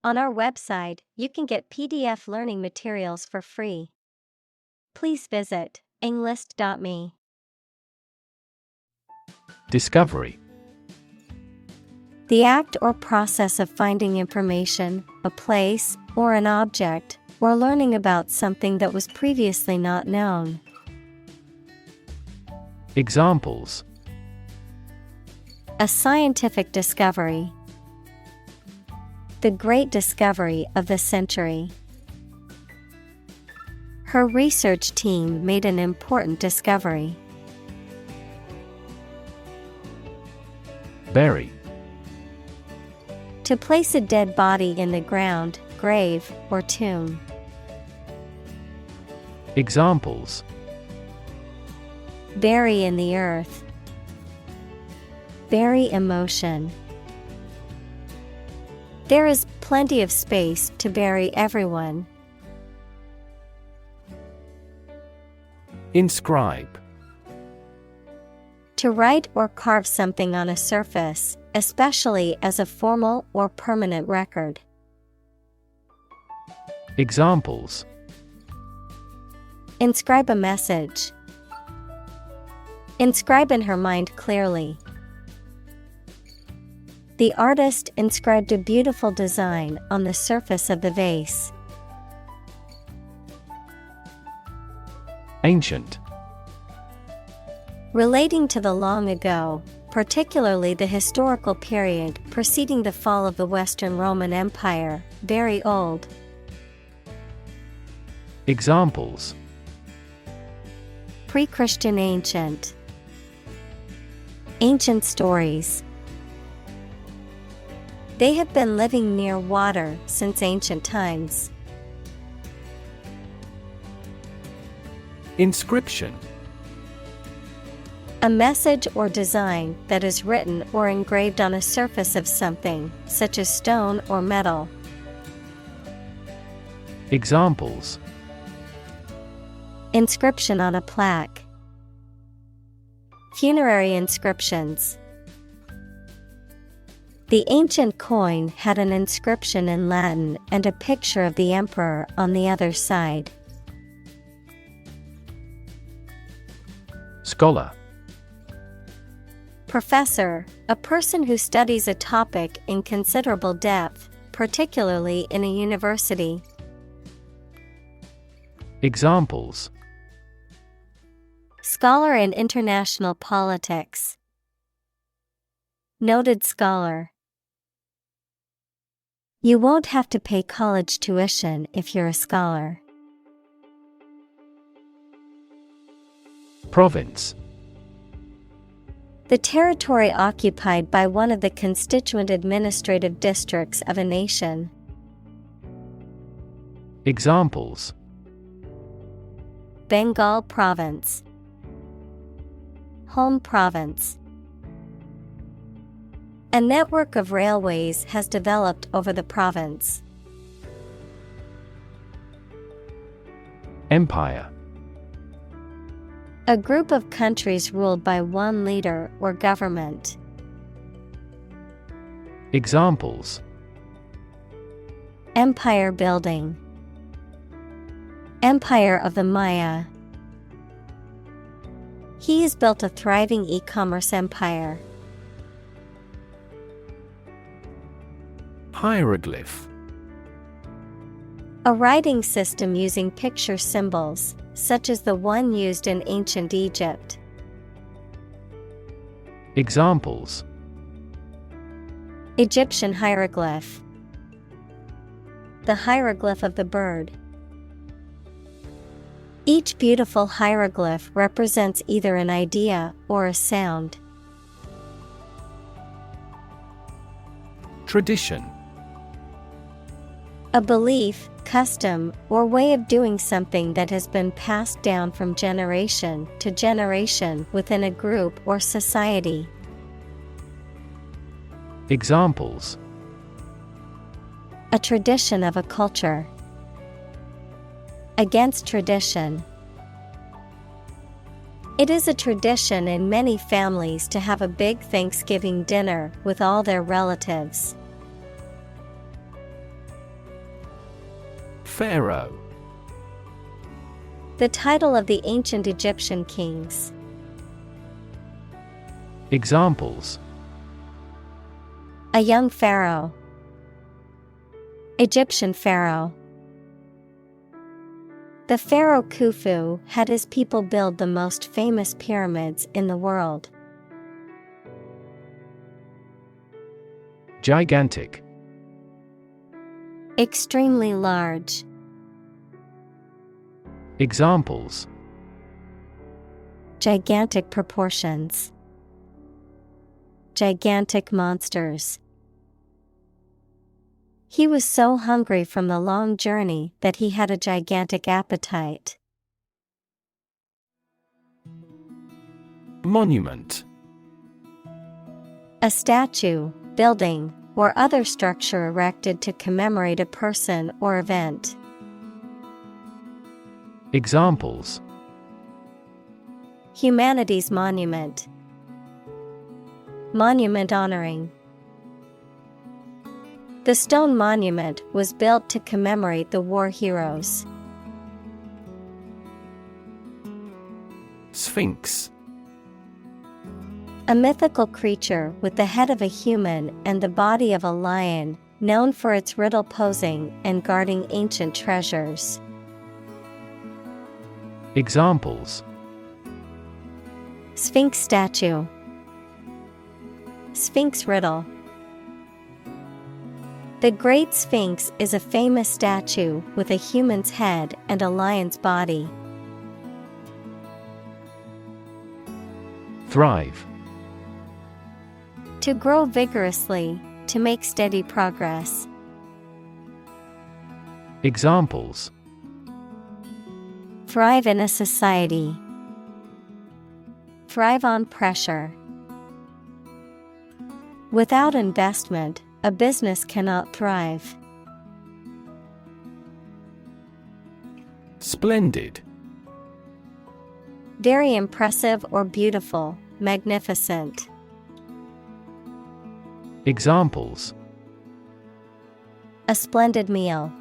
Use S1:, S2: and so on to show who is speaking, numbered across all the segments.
S1: On our website, you can get PDF learning materials for free. Please visit englist.me.
S2: Discovery.
S1: The act or process of finding information, a place, or an object, or learning about something that was previously not known.
S2: Examples:
S1: A scientific discovery. The great discovery of the century. Her research team made an important discovery.
S2: Bury.
S1: To place a dead body in the ground, grave, or tomb.
S2: Examples:
S1: Bury in the earth. Bury emotion. There is plenty of space to bury everyone.
S2: Inscribe.
S1: To write or carve something on a surface, especially as a formal or permanent record.
S2: Examples:
S1: Inscribe a message. Inscribe in her mind clearly. The artist inscribed a beautiful design on the surface of the vase.
S2: Ancient.
S1: Relating to the long ago, particularly the historical period preceding the fall of the Western Roman Empire, very old.
S2: Examples:
S1: Pre-Christian ancient. Ancient stories. They have been living near water since ancient times.
S2: Inscription.
S1: A message or design that is written or engraved on a surface of something, such as stone or metal.
S2: Examples:
S1: Inscription on a plaque. Funerary inscriptions. The ancient coin had an inscription in Latin and a picture of the emperor on the other side.
S2: Scholar.
S1: Professor, a person who studies a topic in considerable depth, particularly in a university.
S2: Examples:
S1: Scholar in international politics. Noted scholar. You won't have to pay college tuition if you're a scholar.
S2: Province.
S1: The territory occupied by one of the constituent administrative districts of a nation.
S2: Examples:
S1: Bengal province. Home province. A network of railways has developed over the province.
S2: Empire.
S1: A group of countries ruled by one leader or government.
S2: Examples:
S1: Empire building. Empire of the Maya. He has built a thriving e-commerce empire.
S2: Hieroglyph.
S1: A writing system using picture symbols, such as the one used in ancient Egypt.
S2: Examples:
S1: Egyptian hieroglyph. The hieroglyph of the bird. Each beautiful hieroglyph represents either an idea or a sound.
S2: Tradition.
S1: A belief, custom, or way of doing something that has been passed down from generation to generation within a group or society.
S2: Examples:
S1: A tradition of a culture. Against tradition. It is a tradition in many families to have a big Thanksgiving dinner with all their relatives.
S2: Pharaoh.
S1: The title of the ancient Egyptian kings.
S2: Examples:
S1: A young pharaoh. Egyptian pharaoh. The pharaoh Khufu had his people build the most famous pyramids in the world.
S2: Gigantic.
S1: Extremely large.
S2: Examples:
S1: Gigantic proportions. Gigantic monsters. He was so hungry from the long journey that he had a gigantic appetite.
S2: Monument.
S1: A statue, building, or other structure erected to commemorate a person or event.
S2: Examples:
S1: Humanities monument. Monument honoring. The stone monument was built to commemorate the war heroes.
S2: Sphinx.
S1: A mythical creature with the head of a human and the body of a lion, known for its riddle posing and guarding ancient treasures.
S2: Examples:
S1: Sphinx statue. Sphinx riddle. The Great Sphinx is a famous statue with a human's head and a lion's body.
S2: Thrive.
S1: To grow vigorously, to make steady progress.
S2: Examples:
S1: Thrive in a society. Thrive on pressure. Without investment, a business cannot thrive.
S2: Splendid.
S1: Very impressive or beautiful, magnificent.
S2: Examples:
S1: A splendid meal.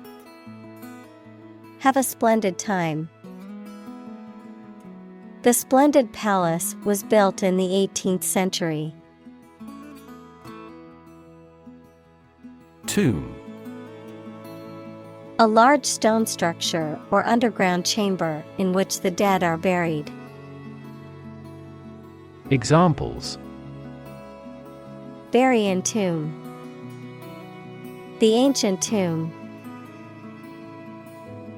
S1: Have a splendid time. The splendid palace was built in the 18th century.
S2: Tomb.
S1: A large stone structure or underground chamber in which the dead are buried.
S2: Examples:
S1: Bury in tomb. The ancient tomb.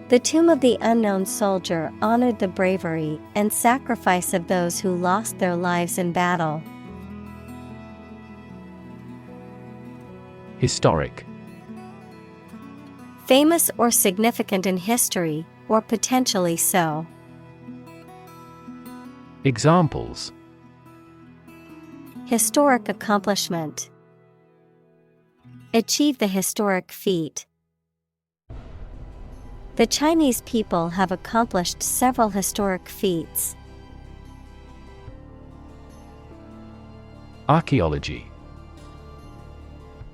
S1: The tomb of the unknown soldier honored the bravery and sacrifice of those who lost their lives in battle.
S2: Historic.
S1: Famous or significant in history, or potentially so.
S2: Examples:
S1: Historic accomplishment. Achieve the historic feat. The Chinese people have accomplished several historic feats.
S2: Archaeology.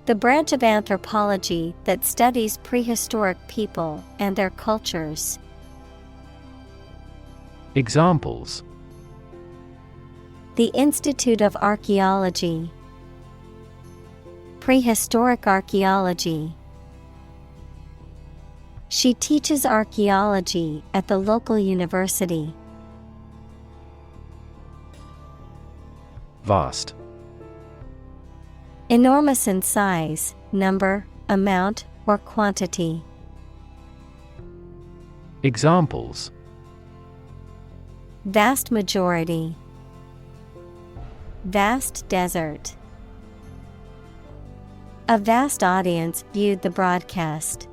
S1: The branch of anthropology that studies prehistoric people and their cultures.
S2: Examples:
S1: The Institute of Archaeology. Prehistoric archaeology. She teaches archaeology at the local university.
S2: Vast.
S1: Enormous in size, number, amount, or quantity.
S2: Examples:
S1: Vast majority. Vast desert. A vast audience viewed the broadcast.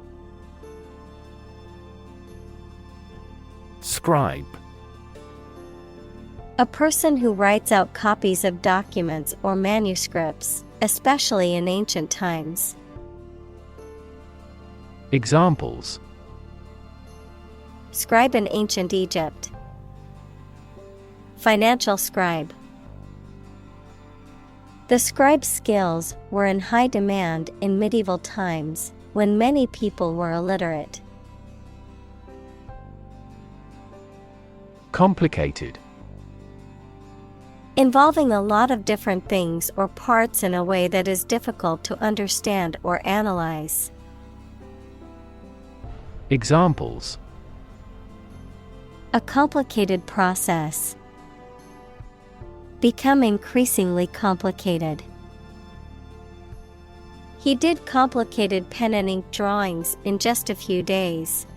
S2: Scribe.
S1: A person who writes out copies of documents or manuscripts, especially in ancient times.
S2: Examples:
S1: Scribe in ancient Egypt. Financial scribe. The scribe's skills were in high demand in medieval times, when many people were illiterate.
S2: Complicated.
S1: Involving a lot of different things or parts in a way that is difficult to understand or analyze.
S2: Examples:
S1: A complicated process. Become increasingly complicated. He did complicated pen and ink drawings in just a few days.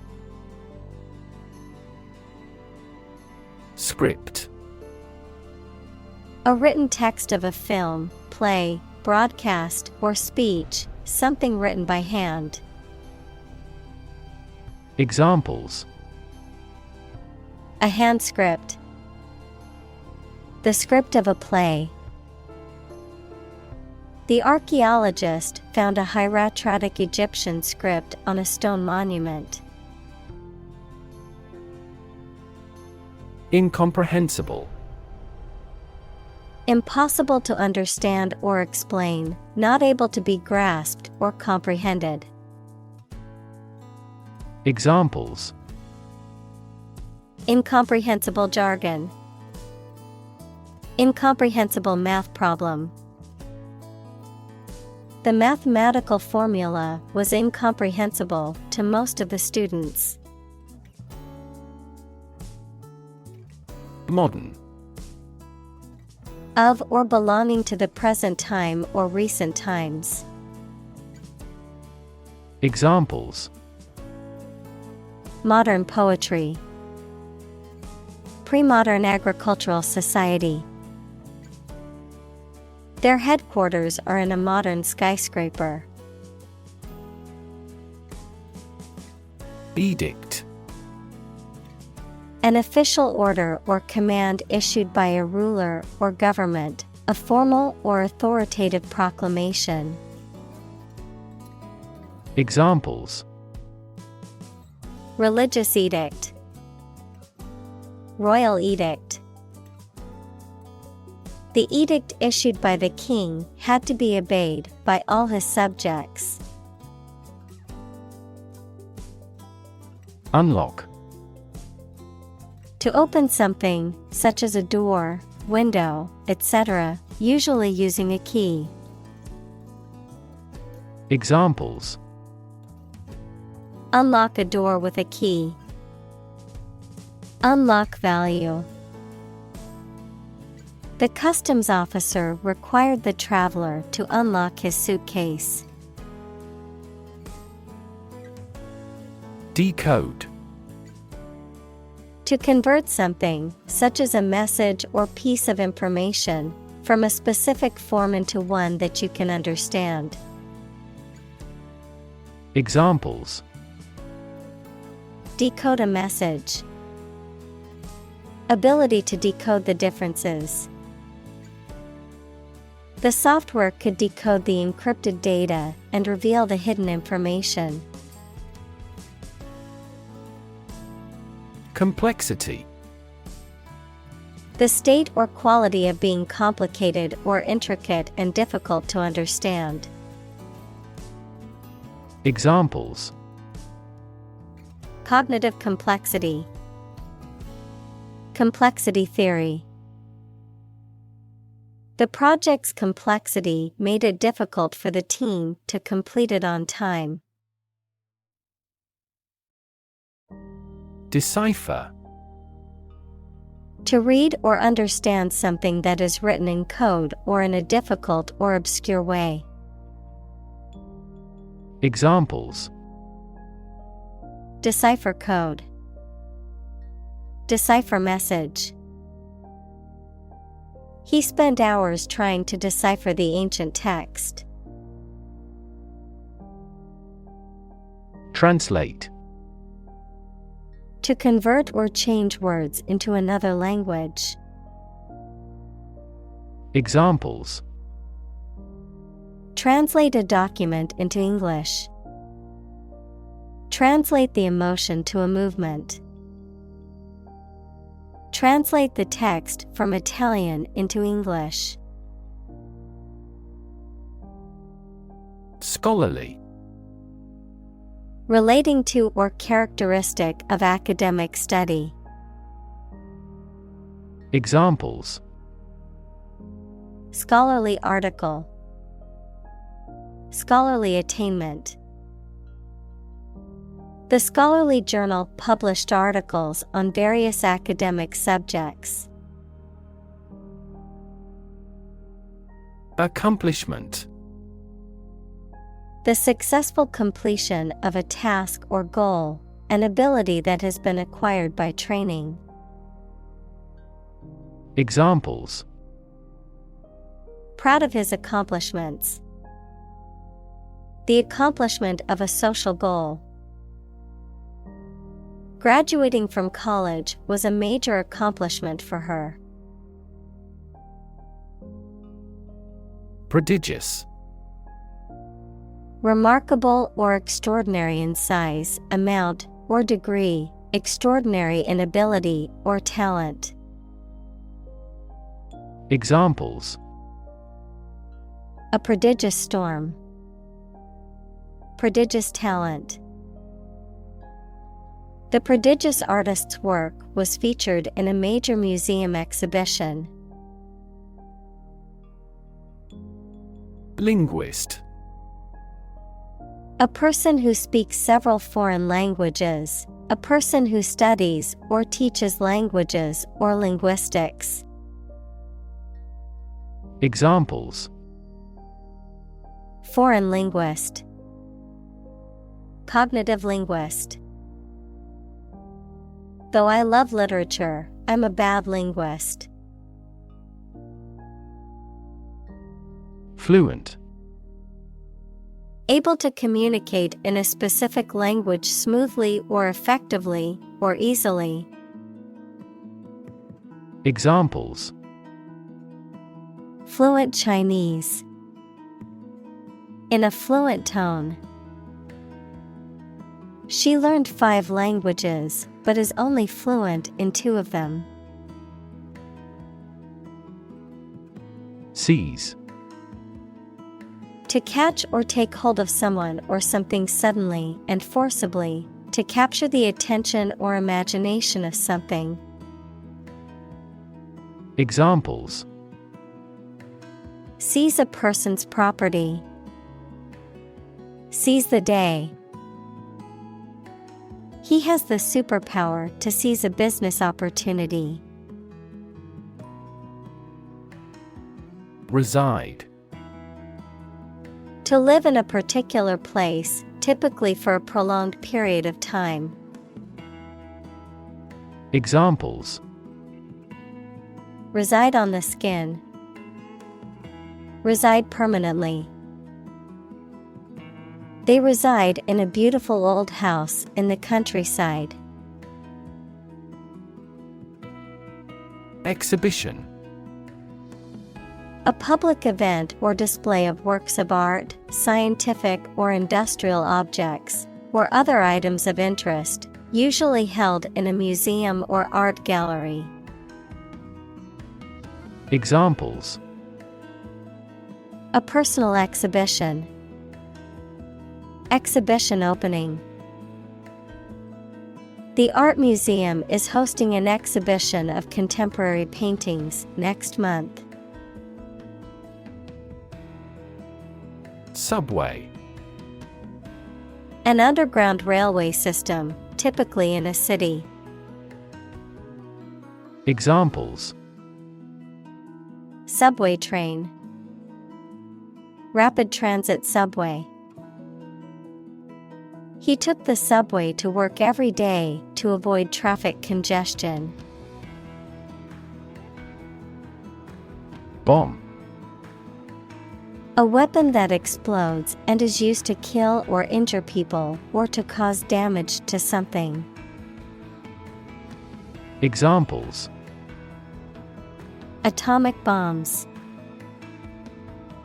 S2: Script.
S1: A written text of a film, play, broadcast, or speech, something written by hand.
S2: Examples:
S1: A hand script. The script of a play. The archaeologist found a hieratic Egyptian script on a stone monument.
S2: Incomprehensible.
S1: Impossible to understand or explain, not able to be grasped or comprehended.
S2: Examples:
S1: Incomprehensible jargon. Incomprehensible math problem. The mathematical formula was incomprehensible to most of the students.
S2: Modern.
S1: Of or belonging to the present time or recent times.
S2: Examples:
S1: Modern poetry. Pre-modern agricultural society. Their headquarters are in a modern skyscraper.
S2: Edict.
S1: An official order or command issued by a ruler or government, a formal or authoritative proclamation.
S2: Examples:
S1: Religious edict. Royal edict. The edict issued by the king had to be obeyed by all his subjects.
S2: Unlock.
S1: To open something, such as a door, window, etc., usually using a key.
S2: Examples:
S1: Unlock a door with a key. Unlock value. The customs officer required the traveler to unlock his suitcase.
S2: Decode.
S1: To convert something, such as a message or piece of information, from a specific form into one that you can understand.
S2: Examples:
S1: Decode a message. Ability to decode the differences. The software could decode the encrypted data and reveal the hidden information.
S2: Complexity.
S1: The state or quality of being complicated or intricate and difficult to understand.
S2: Examples:
S1: Cognitive complexity. Complexity theory. The project's complexity made it difficult for the team to complete it on time.
S2: Decipher.
S1: To read or understand something that is written in code or in a difficult or obscure way.
S2: Examples:
S1: Decipher code. Decipher message. He spent hours trying to decipher the ancient text.
S2: Translate.
S1: To convert or change words into another language.
S2: Examples:
S1: Translate a document into English. Translate the emotion to a movement. Translate the text from Italian into English.
S2: Scholarly.
S1: Relating to or characteristic of academic study.
S2: Examples:
S1: scholarly article, scholarly attainment. The scholarly journal published articles on various academic subjects.
S2: Accomplishment:
S1: The successful completion of a task or goal, an ability that has been acquired by training.
S2: Examples:
S1: Proud of his accomplishments. The accomplishment of a social goal. Graduating from college was a major accomplishment for her.
S2: Prodigious:
S1: Remarkable or extraordinary in size, amount, or degree, extraordinary in ability or talent.
S2: Examples:
S1: A prodigious storm. Prodigious talent. The prodigious artist's work was featured in a major museum exhibition.
S2: Linguist:
S1: A person who speaks several foreign languages, a person who studies or teaches languages or linguistics.
S2: Examples:
S1: Foreign linguist. Cognitive linguist. Though I love literature, I'm a bad linguist.
S2: Fluent:
S1: Able to communicate in a specific language smoothly or effectively, or easily.
S2: Examples:
S1: Fluent Chinese. In a fluent tone. She learned 5 languages, but is only fluent in 2 of them.
S2: Seize:
S1: To catch or take hold of someone or something suddenly and forcibly, to capture the attention or imagination of something.
S2: Examples:
S1: Seize a person's property. Seize the day. He has the superpower to seize a business opportunity.
S2: Reside:
S1: To live in a particular place, typically for a prolonged period of time.
S2: Examples:
S1: Reside on the skin. Reside permanently. They reside in a beautiful old house in the countryside.
S2: Exhibition:
S1: A public event or display of works of art, scientific or industrial objects, or other items of interest, usually held in a museum or art gallery.
S2: Examples:
S1: A personal exhibition. Exhibition opening. The art museum is hosting an exhibition of contemporary paintings next month.
S2: Subway:
S1: An underground railway system, typically in a city.
S2: Examples:
S1: Subway train. Rapid transit subway. He took the subway to work every day to avoid traffic congestion.
S2: Bomb:
S1: A weapon that explodes and is used to kill or injure people or to cause damage to something.
S2: Examples:
S1: Atomic bombs.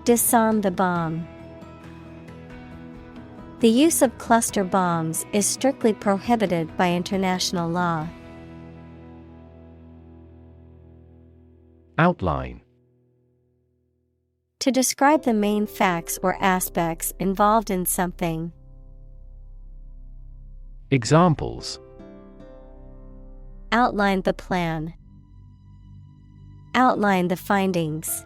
S1: Disarm the bomb. The use of cluster bombs is strictly prohibited by international law.
S2: Outline:
S1: To describe the main facts or aspects involved in something.
S2: Examples:
S1: Outline the plan. Outline the findings.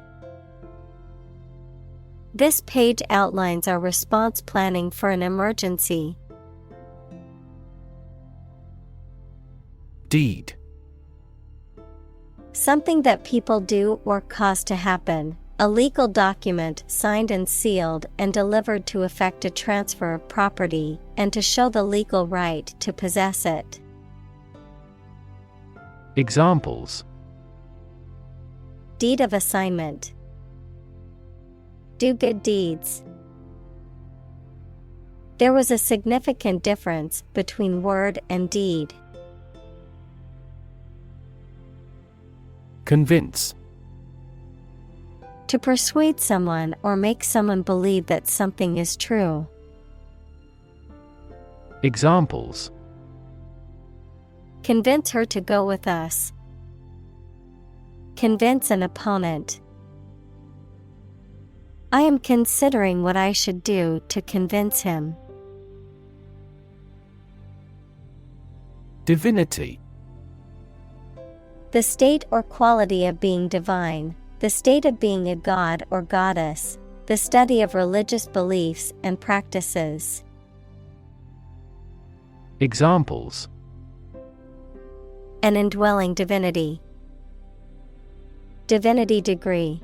S1: This page outlines our response planning for an emergency.
S2: Deed.
S1: Something that people do or cause to happen. A legal document signed and sealed and delivered to effect a transfer of property and to show the legal right to possess it.
S2: Examples:
S1: Deed of assignment. Do good deeds. There was a significant difference between word and deed.
S2: Convince.
S1: To persuade someone or make someone believe that something is true.
S2: Examples:
S1: Convince her to go with us. Convince an opponent. I am considering what I should do to convince him.
S2: Divinity.
S1: The state or quality of being divine, the state of being a god or goddess, the study of religious beliefs and practices.
S2: Examples:
S1: An indwelling divinity. Divinity degree.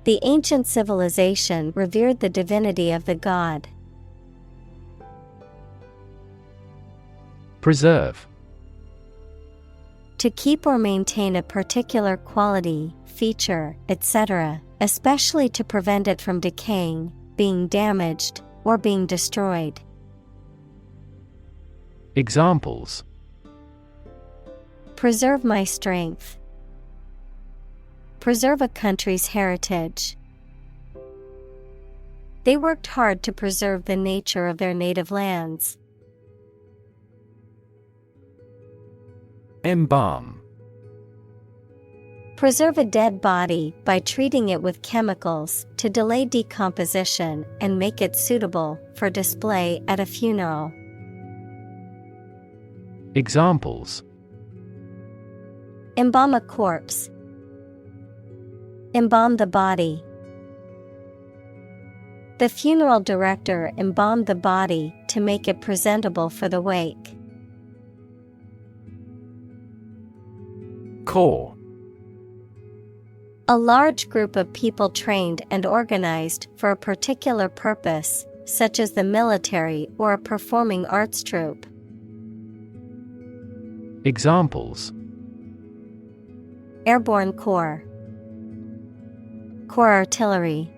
S1: The ancient civilization revered the divinity of the god.
S2: Preserve.
S1: To keep or maintain a particular quality, feature, etc., especially to prevent it from decaying, being damaged, or being destroyed.
S2: Examples:
S1: Preserve my strength. Preserve a country's heritage. They worked hard to preserve the nature of their native lands.
S2: Embalm.
S1: Preserve a dead body by treating it with chemicals to delay decomposition and make it suitable for display at a funeral.
S2: Examples:
S1: Embalm a corpse. Embalm the body. The funeral director embalmed the body to make it presentable for the wake.
S2: Corps.
S1: A large group of people trained and organized for a particular purpose, such as the military or a performing arts troupe.
S2: Examples:
S1: Airborne Corps. Corps Artillery.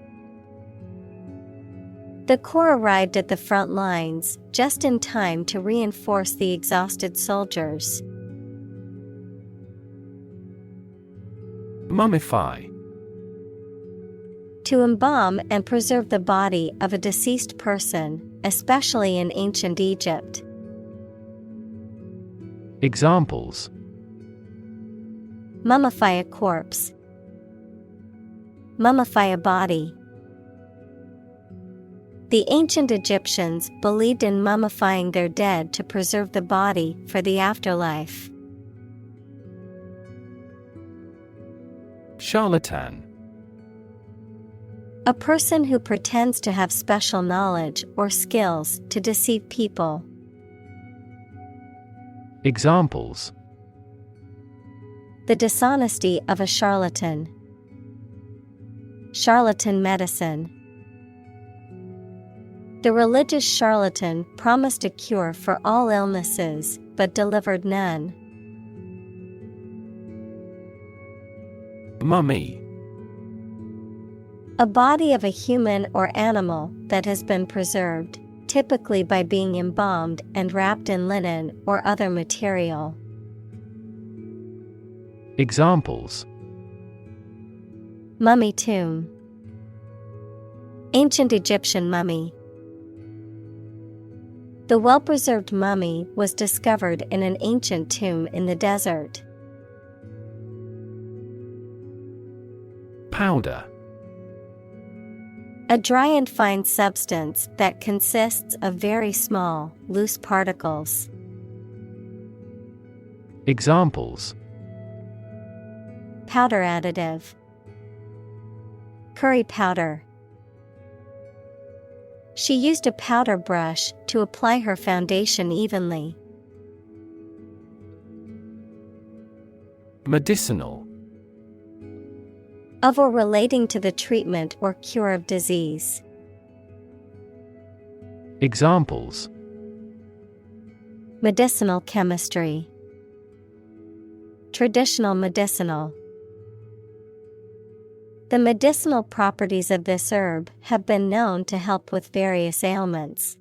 S1: The Corps arrived at the front lines just in time to reinforce the exhausted soldiers.
S2: Mummify.
S1: To embalm and preserve the body of a deceased person, especially in ancient Egypt.
S2: Examples:
S1: Mummify a corpse. Mummify a body. The ancient Egyptians believed in mummifying their dead to preserve the body for the afterlife.
S2: Charlatan.
S1: A person who pretends to have special knowledge or skills to deceive people.
S2: Examples:
S1: The dishonesty of a charlatan. Charlatan medicine. The religious charlatan promised a cure for all illnesses, but delivered none.
S2: Mummy.
S1: A body of a human or animal that has been preserved, typically by being embalmed and wrapped in linen or other material.
S2: Examples:
S1: Mummy tomb. Ancient Egyptian mummy. The well-preserved mummy was discovered in an ancient tomb in the desert.
S2: Powder.
S1: A dry and fine substance that consists of very small, loose particles.
S2: Examples:
S1: Powder additive. Curry powder. She used a powder brush to apply her foundation evenly.
S2: Medicinal.
S1: Of or relating to the treatment or cure of disease.
S2: Examples:
S1: Medicinal chemistry. Traditional medicinal. The medicinal properties of this herb have been known to help with various ailments.